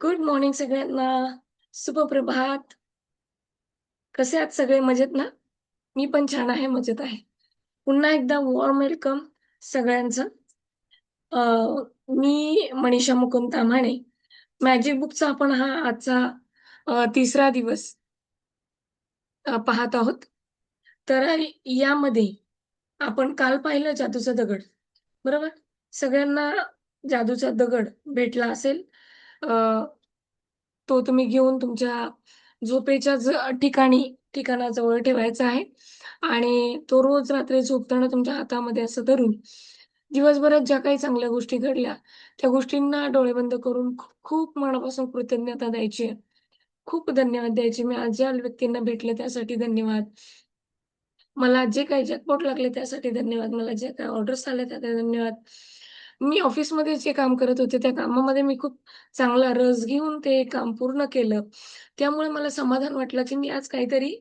Good morning सगळ्यांना. शुभप्रभात. कसे आहात सगळे मजेत ना? मी पण छान आहे, मजेत आहे. पुन्हा एकदा वॉर्म वेलकम सगळ्यांचं. अ, मी मनीषा मुकुंद ताम्हाणे. मॅजिक बुकचा आपण हा आजचा तिसरा दिवस पाहत आहोत. तर यामध्ये आपण काल पाहिलं जादूचा दगड, बरोबर? सगळ्यांना जादूचा दगड भेटला असेल. अ, तो तुम्ही घेऊन तुमच्या झोपेच्या ठिकाणाजवळ ठेवायचा आहे आणि तो रोज रात्री झोपताना तुमच्या हातामध्ये असं धरून दिवसभरात ज्या काही चांगल्या गोष्टी घडल्या, त्या गोष्टींना डोळे बंद करून खूप खूप मनापासून कृतज्ञता द्यायची आहे. खूप धन्यवाद द्यायचे. मी आज ज्या व्यक्तींना भेटले त्यासाठी धन्यवाद. मला जे काही जॅकपॉट लागले त्यासाठी धन्यवाद. मला ज्या काही ऑर्डर्स आल्या त्यासाठी धन्यवाद. मी ऑफिसमध्ये जे काम करत होते, त्या कामामध्ये मी खूप चांगला रस घेऊन ते काम पूर्ण केलं. त्यामुळे मला समाधान वाटलं, की मी आज काहीतरी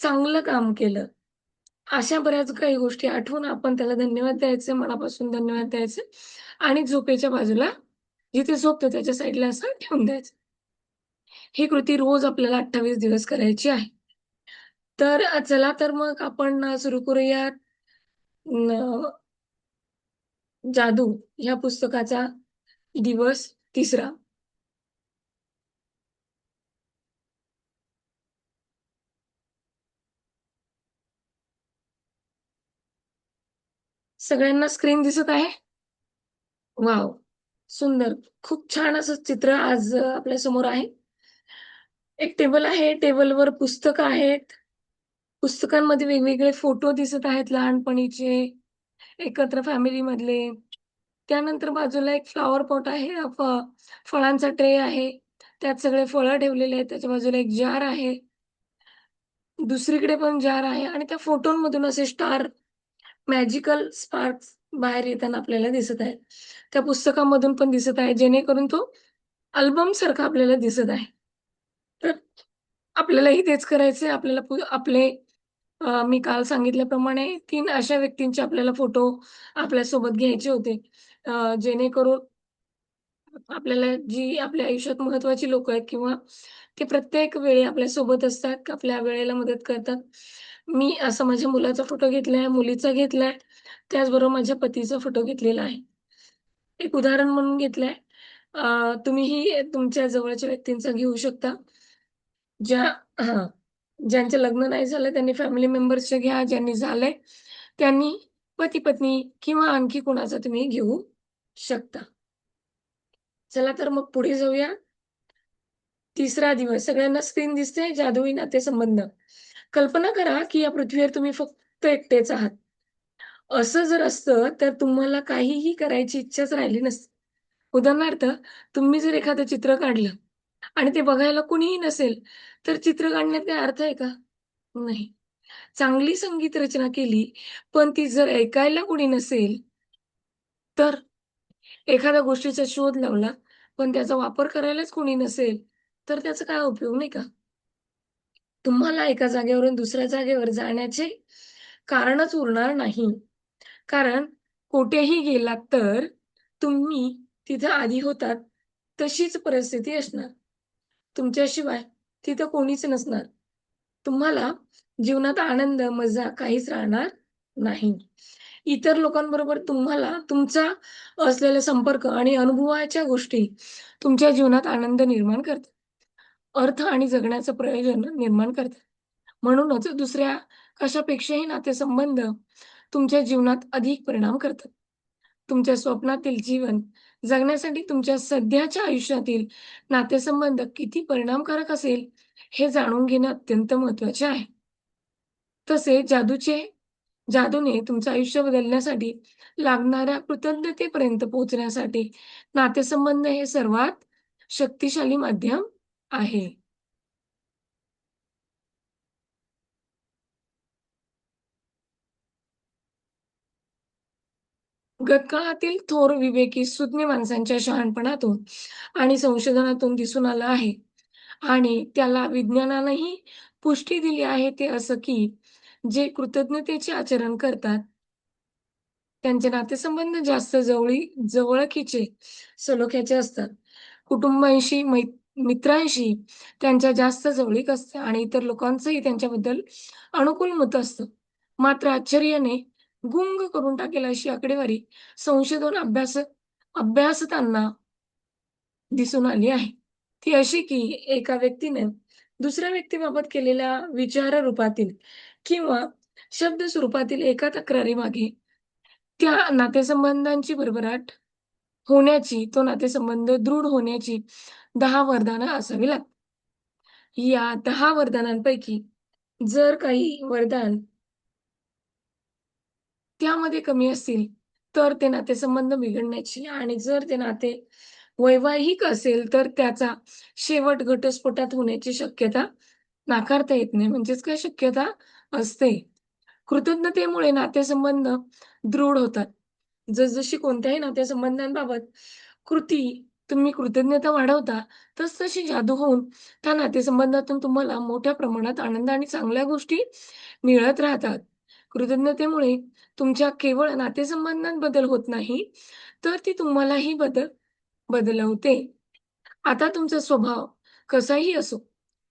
चांगलं काम केलं. अशा बऱ्याच काही गोष्टी आठवून आपण त्याला धन्यवाद द्यायचे, मनापासून धन्यवाद द्यायचे आणि झोपेच्या बाजूला जिथे झोपतो त्याच्या साईडला असं ठेवून द्यायचं. ही कृती रोज आपल्याला 28 दिवस करायची आहे. तर चला तर मग आपण सुरू करूयात. जादू ह्या पुस्तकाचा दिवस तिसरा. सगळ्यांना स्क्रीन दिसत आहे? वॉव! सुंदर. खूप छान असं चित्र आज आपल्यासमोर आहे. एक टेबल आहे. टेबलवर पुस्तकं आहेत. पुस्तकांमध्ये वेगवेगळे फोटो दिसत आहेत लहानपणीचे, एकत्र फॅमिलीमधले. त्यानंतर बाजूला एक फ्लॉवर पॉट आहे. फळांचा ट्रे आहे. त्यात सगळे फळं ठेवलेले आहेत. त्याच्या बाजूला एक जार आहे. दुसरीकडे पण जार आहे आणि त्या फोटोंमधून असे स्टार मॅजिकल स्पार्क्स बाहेर येताना आपल्याला दिसत आहेत. त्या पुस्तकामधून पण दिसत आहे, जेणेकरून तो अल्बमसारखा आपल्याला दिसत आहे. तर आपल्यालाही तेच करायचंय. आपल्याला आपले मी काल सांगितल्याप्रमाणे 3 अशा व्यक्तींचे आपल्याला फोटो आपल्यासोबत घ्यायचे होते. जेणेकरून आपल्याला जी आपल्या आयुष्यात महत्त्वाची लोकं आहेत किंवा ते प्रत्येक वेळी आपल्यासोबत असतात, आपल्या वेळेला मदत करतात. मी असं माझ्या मुलाचा फोटो घेतलाय, मुलीचा घेतलाय, त्याचबरोबर माझ्या पतीचा फोटो घेतलेला आहे. एक उदाहरण म्हणून घेतलंय. तुम्हीही तुमच्या जवळच्या व्यक्तींचा घेऊ शकता. ज्या हां, ज्यांचं लग्न नाही झालं त्यांनी फॅमिली मेंबर्सचे घ्या. ज्यांनी झालंय त्यांनी पती-पत्नी किंवा आणखी कोणाचा तुम्ही घेऊ शकता. चला तर मग पुढे जाऊया. तिसरा दिवस. सगळ्यांना स्क्रीन दिसते जादुई नातेसंबंध. कल्पना करा, की या पृथ्वीवर तुम्ही फक्त एकटेच आहात. असं जर असतं, तर तुम्हाला काहीही करायची इच्छाच राहिली नसती. उदाहरणार्थ, तुम्ही जर एखादं चित्र काढलं आणि ते बघायला कुणीही नसेल, तर चित्र काढण्यात काही अर्थ आहे का? नाही. चांगली संगीत रचना केली, पण ती जर ऐकायला कुणी नसेल, तर एखाद्या गोष्टीचा शोध लावला, पण त्याचा वापर करायलाच कोणी नसेल, तर त्याचा काय उपयोग, नाही का? तुम्हाला एका जागेवरून दुसऱ्या जागेवर जाण्याचे कारणच उरणार नाही. कारण कुठेही गेलात तर तुम्ही तिथं आधी होतात तशीच परिस्थिती असणार. तुमच्याशिवाय तिथं कोणीच नसणार. तुम्हाला जीवनात आनंद, मजा काहीच राहणार नाही. इतर लोकांबरोबर तुम्हाला तुमचा असलेला संपर्क आणि अनुभवाच्या गोष्टी तुमच्या जीवनात आनंद निर्माण करतात. अर्थ आणि जगण्याचं प्रयोजन निर्माण करतात. म्हणूनच दुसऱ्या कशापेक्षाही नातेसंबंध तुमच्या जीवनात अधिक परिणाम करतात. तुमच्या स्वप्नातील जीवन जगण्यासाठी तुमच्या सध्याच्या आयुष्यातील नातेसंबंध किती परिणामकारक असेल, हे जाणून घेणं अत्यंत महत्त्वाचे आहे. तसेच जादूने तुमचं आयुष्य बदलण्यासाठी लागणाऱ्या कृतज्ञतेपर्यंत पोहोचण्यासाठी नातेसंबंध हे सर्वात शक्तिशाली माध्यम आहे. गतकाळातील थोर विवेकी सुज्ञ माणसांच्या शहाणपणातून आणि संशोधनातून दिसून आलं आहे आणि त्याला विज्ञानानंही पुष्टी दिली आहे ते असं की जे कृतज्ञतेचे आचरण करतात, त्यांचे नातेसंबंध जास्त जवळकीचे, सलोख्याचे असतात. कुटुंबाशी, मित्रांशी त्यांच्या जास्त जवळीक असते आणि इतर लोकांचंही त्यांच्याबद्दल अनुकूल मत असतं. मात्र आश्चर्याने गुंग करून टाकेल अशी आकडेवारी संशोधन अभ्यासताना दिसून आली आहे. ती अशी की एका व्यक्तीने दुसऱ्या व्यक्तीबाबत केलेल्या विचार रूपातील किंवा शब्द स्वरूपातील एका तक्रारीमागे त्या नातेसंबंधांची भरभराट होण्याची, तो नातेसंबंध दृढ होण्याची 10 वरदानं असावी लागतात. या 10 वरदानांपैकी जर काही वरदान त्यामध्ये कमी असतील, तर ते नातेसंबंध बिघडण्याची आणि जर ते नाते वैवाहिक असेल, तर त्याचा शेवट घटस्फोटात होण्याची शक्यता नाकारता येत नाही. म्हणजेच काय शक्यता असते. कृतज्ञतेमुळे नातेसंबंध दृढ होतात. जसजशी कोणत्याही नातेसंबंधांबाबत कृती तुम्ही कृतज्ञता वाढवता, तसतशी जादू होऊन त्या नातेसंबंधातून तुम्हाला मोठ्या प्रमाणात आनंद आणि चांगल्या गोष्टी मिळत राहतात. कृतज्ञतेमुळे तुमच्या केवळ नातेसंबंधात बदल होत नाही, तर ती तुम्हालाही बदलवते. आता तुमचा स्वभाव कसाही असो,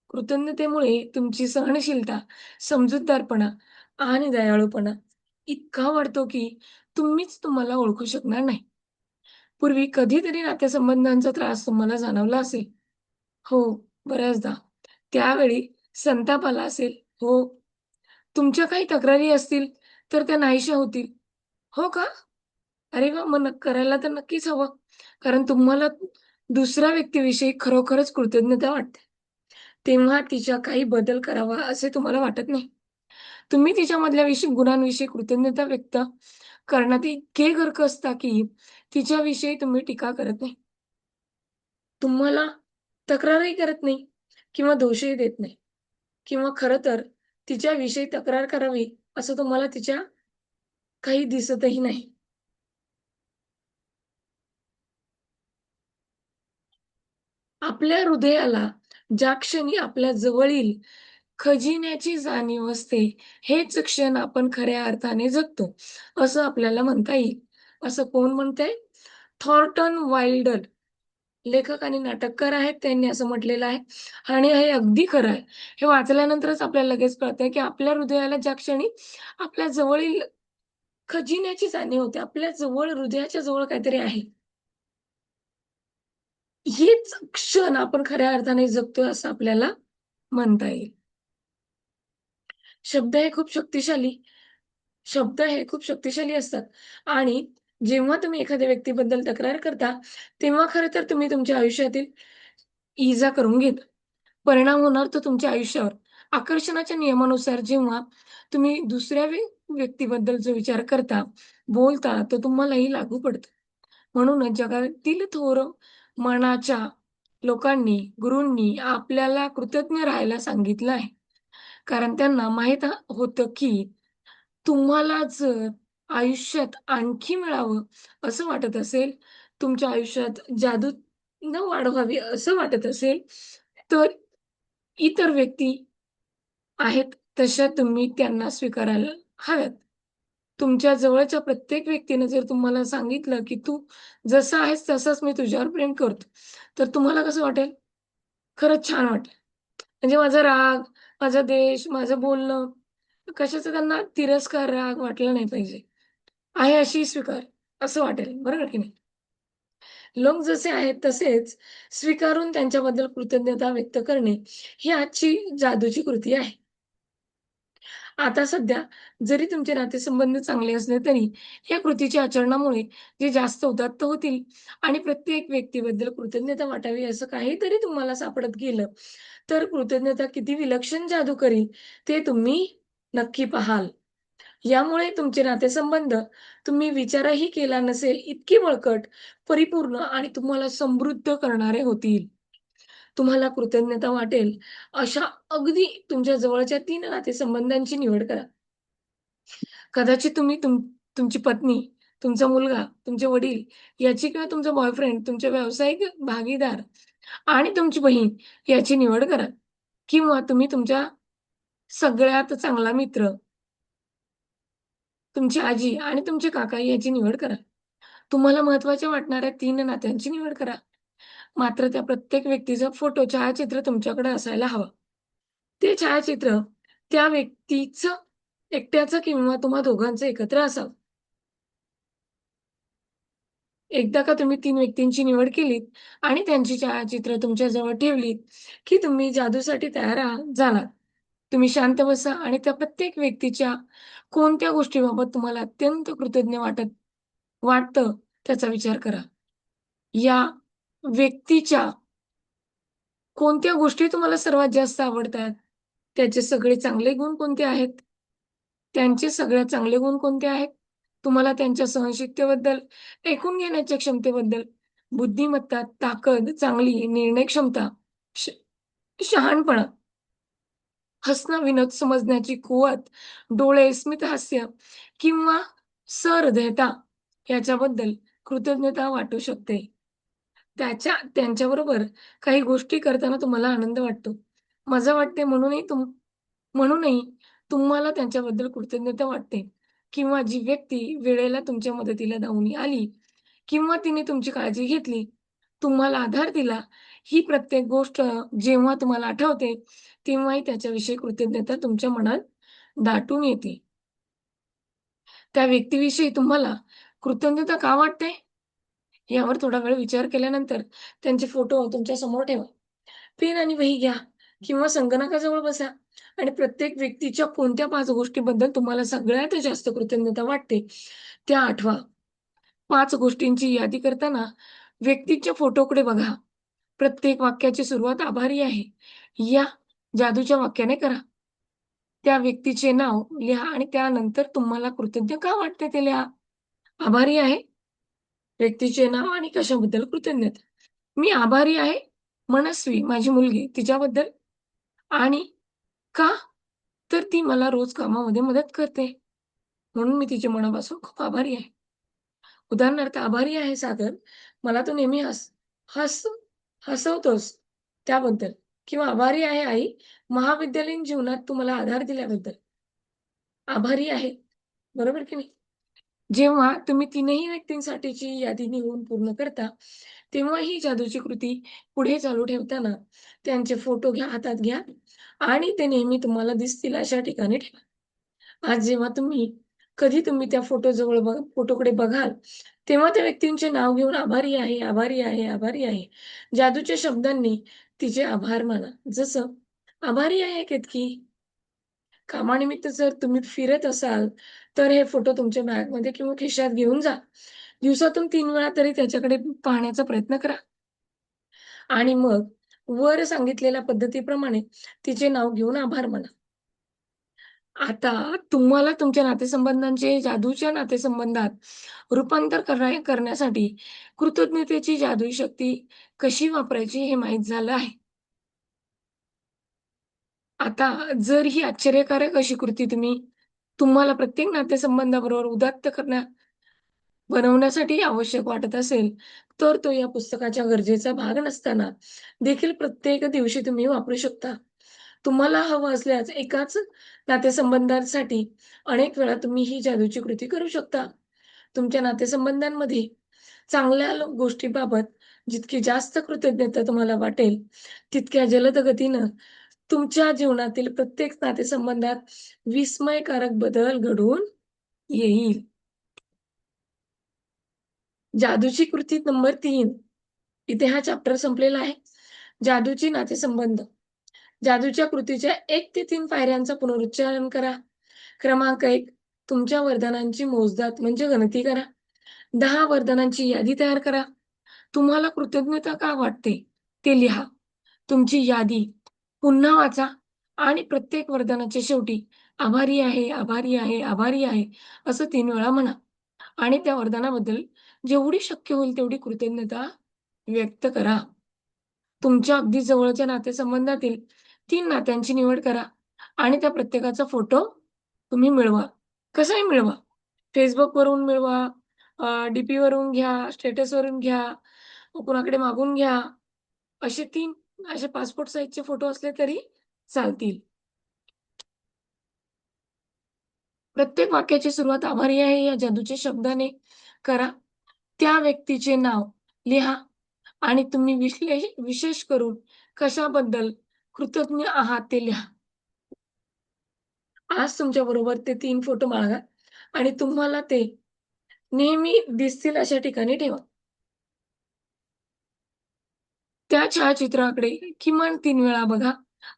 कृतज्ञतेमुळे तुमची सहनशीलता, समजूतदारपणा आणि दयाळूपणा इतका वाढतो, की तुम्हीच तुम्हाला ओळखू शकणार नाही. पूर्वी कधीतरी नातेसंबंधांचा त्रास तुम्हाला जाणवला असेल. हो, बऱ्याचदा. त्यावेळी संताप आला असेल. हो. तुमच्या काही तक्रारी असतील, तर त्या नाहीशा होतील. हो का? अरे वाह! मग करायला तर नक्कीच हवं. कारण तुम्हाला दुसऱ्या व्यक्तीविषयी खरोखरच कृतज्ञता वाटते. तेव्हा तिच्या काही बदल करावा असे तुम्हाला वाटत नाही. तुम्ही तिच्यामधल्या गुणांविषयी कृतज्ञता व्यक्त करण्यात इतके गर्क असता, की तिच्याविषयी तुम्ही टीका करत नाही. तुम्हाला तक्रारही करत नाही किंवा दोषही देत नाही किंवा खरं तर तिच्याविषयी तक्रार करावी असं तुम्हाला तिच्या काही दिसतही नाही. आपल्या हृदयाला ज्या क्षणी आपल्या जवळील खजिन्याची जाणीव असते, हेच क्षण आपण खऱ्या अर्थाने जगतो, असं आपल्याला म्हणता येईल. असं कोण म्हणतंय? थॉर्नटन वाइल्डर लेखक आणि नाटककार आहेत. त्यांनी असं म्हटलेलं आहे आणि हे अगदी खरं आहे. हे वाचल्यानंतरच आपल्याला लगेच कळतंय, की आपल्या हृदयाला ज्या क्षणी आपल्या जवळील खजिन्याची जाणीव होते, आपल्या जवळ हृदयाच्या जवळ काहीतरी आहे. हेच क्षण आपण खऱ्या अर्थाने जगतोय असं आपल्याला म्हणता येईल. शब्द हे खूप शक्तिशाली शब्द हे खूप शक्तिशाली असतात आणि जेव्हा तुम्ही एखाद्या व्यक्तीबद्दल तक्रार करता, तेव्हा खरं तर तुम्ही तुमच्या आयुष्यातील इजा करून घेता. परिणाम होणार तो तुमच्या आयुष्यावर. आकर्षणाच्या नियमानुसार जेव्हा तुम्ही दुसऱ्या व्यक्तीबद्दल जो विचार करता, बोलता, तो तुम्हालाही लागू पडतो. म्हणूनच जगातील थोर मनाच्या लोकांनी, गुरूंनी आपल्याला कृतज्ञ राहायला सांगितलं आहे. कारण त्यांना माहीत होतं, की तुम्हाला जर आयुष्यात आणखी मिळावं असं वाटत असेल, तुमच्या आयुष्यात जादू न वाढवावी असं वाटत असेल, तर इतर व्यक्ती आहेत तशा तुम्ही त्यांना स्वीकारायला हव्यात. तुमच्या जवळच्या प्रत्येक व्यक्तीने जर तुम्हाला सांगितलं, की "तू जसा आहेस तसाच मी तुझ्यावर प्रेम करतो." तर तुम्हाला कसं वाटेल? खरंच छान वाटेल. म्हणजे माझा राग, माझा द्वेष, माझं बोलणं कशाचा त्यांना तिरस्कार, राग वाटला नाही पाहिजे. आहे अशी स्वीकार असं वाटेल. बरोबर की नाही? लोक जसे आहेत तसेच स्वीकारून त्यांच्याबद्दल कृतज्ञता व्यक्त करणे ही आजची जादूची कृती आहे. आता सध्या जरी तुमचे नातेसंबंध चांगले असले तरी या कृतीच्या आचरणामुळे जे जास्त उदात्त होतील आणि प्रत्येक व्यक्तीबद्दल कृतज्ञता वाटावी असं काहीतरी तुम्हाला सापडत गेलं, तर कृतज्ञता किती विलक्षण जादू करील ते तुम्ही नक्की पाहाल. यामुळे तुमचे नातेसंबंध तुम्ही विचारही केला नसेल इतके बळकट, परिपूर्ण आणि तुम्हाला समृद्ध करणारे होतील. तुम्हाला कृतज्ञता वाटेल अशा अगदी तुमच्या जवळच्या 3 नातेसंबंधांची निवड करा. कदाचित तुम्ही तुमची पत्नी, तुमचा मुलगा, तुमचे वडील याची किंवा तुमचा बॉयफ्रेंड, तुमचे व्यावसायिक भागीदार आणि तुमची बहीण याची निवड करा किंवा तुम्ही तुमच्या सगळ्यात चांगला मित्र, तुमची आजी आणि तुमचे काका याची निवड करा. तुम्हाला महत्त्वाच्या वाटणाऱ्या 3 नात्यांची निवड करा. मात्र त्या प्रत्येक व्यक्तीचा फोटो, छायाचित्र तुमच्याकडे असायला हवं. ते छायाचित्र त्या व्यक्तीचं एकट्याचं किंवा तुम्हा दोघांचं एकत्र असावं. एकदा का तुम्ही 3 व्यक्तींची निवड केलीत आणि त्यांची छायाचित्र तुमच्याजवळ ठेवलीत, की तुम्ही जादूसाठी तयार झालात. तुम्ही शांत बसा आणि त्या प्रत्येक व्यक्तीच्या कोणत्या गोष्टीबाबत तुम्हाला अत्यंत कृतज्ञ वाटतं त्याचा विचार करा. या व्यक्तीच्या कोणत्या गोष्टी तुम्हाला सर्वात जास्त आवडतात? त्याचे सगळे चांगले गुण कोणते आहेत? त्यांचे सगळ्यात चांगले गुण कोणते आहेत? तुम्हाला त्यांच्या सहनशीलतेबद्दल, ऐकून घेण्याच्या क्षमतेबद्दल, बुद्धिमत्ता, ताकद, चांगली निर्णय क्षमता, श शहाणपणा, हसणं, विनोद समजण्याची कुवत, डोळे, स्मितहास्य किंवा सहृदयता याच्याबद्दल कृतज्ञता वाटू शकते. त्यांच्याबरोबर काही गोष्टी करताना तुम्हाला आनंद वाटतो. मजा वाटते म्हणूनही तुम्हाला त्यांच्याबद्दल कृतज्ञता वाटते किंवा जी व्यक्ती वेळेला तुमच्या मदतीला धावून आली किंवा तिने तुमची काळजी घेतली, तुम्हाला आधार दिला, ही प्रत्येक गोष्ट जेव्हा तुम्हाला आठवते, तेव्हाही त्याच्याविषयी कृतज्ञता तुमच्या मनात दाटून येते. त्या व्यक्तीविषयी तुम्हाला कृतज्ञता का वाटते? यावर थोडा वेळ विचार केल्यानंतर त्यांचे फोटो तुमच्या समोर ठेवा. पेन आणि वही घ्या किंवा संगणकाजवळ बसा आणि प्रत्येक व्यक्तीच्या कोणत्या 5 गोष्टीबद्दल तुम्हाला सगळ्यात जास्त कृतज्ञता वाटते, त्या आठवा. 5 गोष्टींची यादी करताना व्यक्तीच्या फोटोकडे बघा. प्रत्येक वाक्याची सुरुवात आभारी आहे, या जादूच्या वाक्याने करा. त्या व्यक्तीचे नाव लिहा आणि त्यानंतर तुम्हाला कृतज्ञ का वाटते ते लिहा. आभारी आहे, व्यक्तीचे नाव आणि कशाबद्दल कृतज्ञता. मी आभारी आहे, मनस्वी माझी मुलगी तिच्याबद्दल आणि का? तर ती मला रोज कामामध्ये मदत करते. म्हणून मी तिच्या मनापासून खूप आभारी आहे. उदाहरणार्थ, आभारी आहे सागर, मला तू नेहमी हस हसवतोस त्याबद्दल किंवा आभारी आहे आई, महाविद्यालयीन जीवनात तू मला आधार दिल्याबद्दल. आभारी आहे. बरोबर की नाही? जेव्हा तुम्ही तीनही व्यक्तींसाठीची यादी लिहून पूर्ण करता, तेव्हा ही जादूची कृती पुढे चालू ठेवताना त्यांचे फोटो हातात घ्या आणि ते नेहमी तुम्हाला दिसतील अशा ठिकाणी ठेवा. आज जेव्हा कधी तुम्ही त्या फोटोकडे बघाल, तेव्हा त्या व्यक्तींचे नाव घेऊन आभारी आहे, आभारी आहे, आभारी आहे. जादूच्या शब्दांनी तिचे आभार माना. जसं आभारी आहे केतकी. कामानिमित्त जर तुम्ही फिरत असाल, तर हे फोटो तुमच्या बॅगमध्ये किंवा खिशात घेऊन जा. दिवसातून 3 वेळा तरी त्याच्याकडे पाहण्याचा प्रयत्न करा आणि मग वर सांगितलेल्या पद्धतीप्रमाणे तिचे नाव घेऊन आभार माना. आता तुम्हाला तुमच्या नातेसंबंधांचे जादूच्या नातेसंबंधात रूपांतर करण्यासाठी कृतज्ञतेची जादुई शक्ती कशी वापरायची हे माहीत झालं आहे. आता जर ही आश्चर्यकारक अशी कृती तुम्हाला प्रत्येक नातेसंबंधाबरोबर उदात्त बनवण्यासाठी आवश्यक वाटत असेल, तर तो या पुस्तकाच्या गरजेचा भाग नसताना देखील प्रत्येक दिवशी तुम्ही वापरू शकता. तुम्हाला हवं असल्यास एकाच नातेसंबंधासाठी अनेक वेळा तुम्ही ही जादूची कृती करू शकता. तुमच्या नातेसंबंधांमध्ये चांगल्या गोष्टीबाबत जितकी जास्त कृतज्ञता तुम्हाला वाटेल, तितक्या जलद गतीनं तुमच्या जीवनातील प्रत्येक नातेसंबंधात विस्मयकारक बदल घडवून येईल. जादूची कृती नंबर 3. इथे हा चॅप्टर संपलेला आहे. जादूची नातेसंबंध. जादूच्या कृतीच्या 1 ते 3 पायऱ्यांचा पुनरुच्चारण करा. क्रमांक 1, तुमच्या वरदानांची मोजदाद म्हणजे गणती करा. 10 वरदानांची यादी तयार करा. तुम्हाला कृतज्ञता का वाटते ते लिहा. तुमची यादी पुन्हा वाचा आणि प्रत्येक वरदानाच्या शेवटी आभारी आहे, आभारी आहे, आभारी आहे असं 3 वेळा म्हणा आणि त्या वरदानाबद्दल जेवढी शक्य होईल तेवढी कृतज्ञता व्यक्त करा. तुमच्या अगदी जवळच्या नातेसंबंधातील 3 नात्यांची निवड करा आणि त्या प्रत्येकाचा फोटो तुम्ही मिळवा. कसाही मिळवा. Facebookवरून मिळवा, डीपीवरून घ्या, स्टेटसवरून घ्या, कुणाकडे मागून घ्या. असे 3 असे पासपोर्ट साइजचे फोटो असले तरी चालतील. प्रत्येक वाक्याची सुरुवात आभारी आहे या जादूच्या शब्दाने करा. त्या व्यक्तीचे नाव लिहा आणि तुम्ही विशेष करून कशाबद्दल कृतज्ञ आहात ते लिहा. आज तुमच्याबरोबर ते 3 फोटो बाळगा आणि तुम्हाला ते नेहमी दिसतील अशा ठिकाणी ठेवा. त्या छायाचित्राकडे किमान 3 वेळा बघा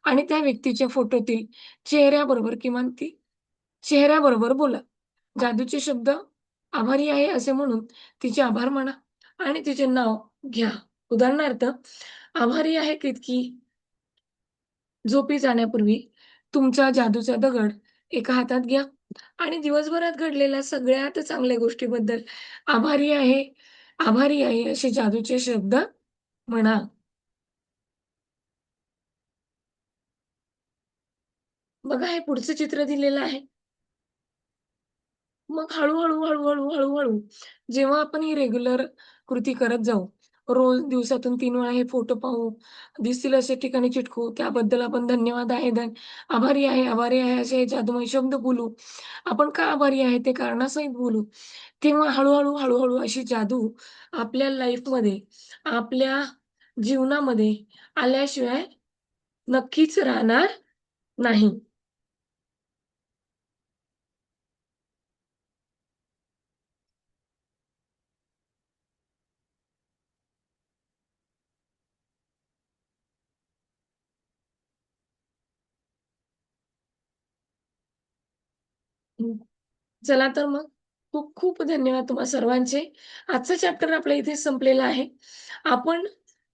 आणि त्या व्यक्तीच्या फोटोतील चेहऱ्याबरोबर किमान चेहऱ्याबरोबर बोला. जादूचे शब्द आभारी आहे असे म्हणून तिचे आभार माना आणि तिचे नाव घ्या. उदाहरणार्थ, आभारी आहे की झोपी जाण्यापूर्वी तुमचा जादूचा दगड एका हातात घ्या आणि दिवसभरात घडलेल्या सगळ्यात चांगल्या गोष्टीबद्दल आभारी आहे, आभारी आहे असे जादूचे शब्द म्हणा. बघा हे पुढचं चित्र दिलेलं आहे. मग हळू-हळू, हळू-हळू, हळू-हळू जेव्हा आपण ही रेग्युलर कृती करत जाऊ, रोज दिवसातून 3 वेळा हे फोटो पाहू, दिसतील अशा ठिकाणी चिटकवू, त्याबद्दल आपण धन्यवाद आहे, आभारी आहे असे जादुमय शब्द बोलू. आपण का आभारी आहे ते कारणासहित बोलू. तेव्हा हळू-हळू, हळू अशी जादू आपल्या लाईफमध्ये, आपल्या जीवनामध्ये आल्याशिवाय नक्कीच राहणार नाही. चला तर मग खूप खूप धन्यवाद तुम्हा सर्वांचे. आजचा चॅप्टर आपला इथे संपलेला आहे. आपण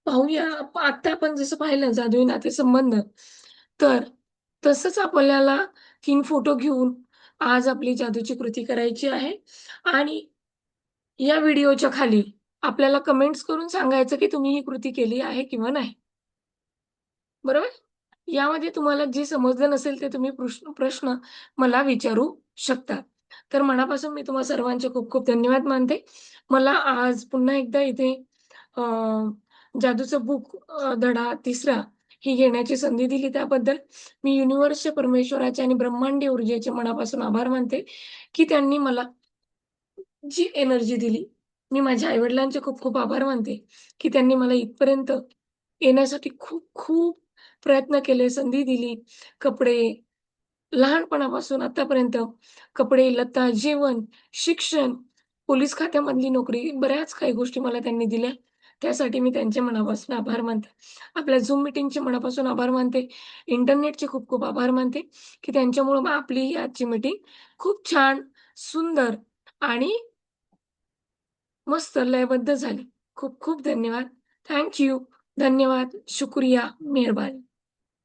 पाहूया आता आपण जसं पाहिलं जादुई नातेसंबंध, तर तसंच आपल्याला 3 फोटो घेऊन आज आपली जादूची कृती करायची आहे आणि या व्हिडिओच्या खाली आपल्याला कमेंट्स करून सांगायचं, की तुम्ही ही कृती केली आहे किंवा नाही. बरोबर? यामध्ये तुम्हाला जे समजलं नसेल ते तुम्ही प्रश्न प्रश्न मला विचारू शकता. तर मनापासून मी तुम्हा सर्वांचे खूप खूप धन्यवाद मानते. मला आज पुन्हा एकदा इथे अ, जादूचं बुक धडा 3रा ही घेण्याची संधी दिली त्याबद्दल मी युनिव्हर्सच्या परमेश्वराचे आणि ब्रह्मांडीय ऊर्जेचे मनापासून आभार मानते, की त्यांनी मला जी एनर्जी दिली. मी माझ्या आई-वडिलांचे खूप खूप आभार मानते, की त्यांनी मला इथपर्यंत येण्यासाठी खूप खूप प्रयत्न केले, संधी दिली. कपडे, लहानपणापासून आतापर्यंत कपडे, लत्ता, जेवण, शिक्षण, पोलीस खात्यामधली नोकरी, बऱ्याच काही गोष्टी मला त्यांनी दिल्या. त्यासाठी मी त्यांचे मनापासून आभार मानते. आपल्या Zoom मीटिंगचे मनापासून आभार मानते. इंटरनेटचे खूप खूप आभार मानते, की त्यांच्यामुळं आपली ही आजची मीटिंग खूप छान, सुंदर आणि मस्त लयबद्ध झाली. खूप खूप धन्यवाद. Thank you. धन्यवाद. शुक्रिया. मेहरबानी.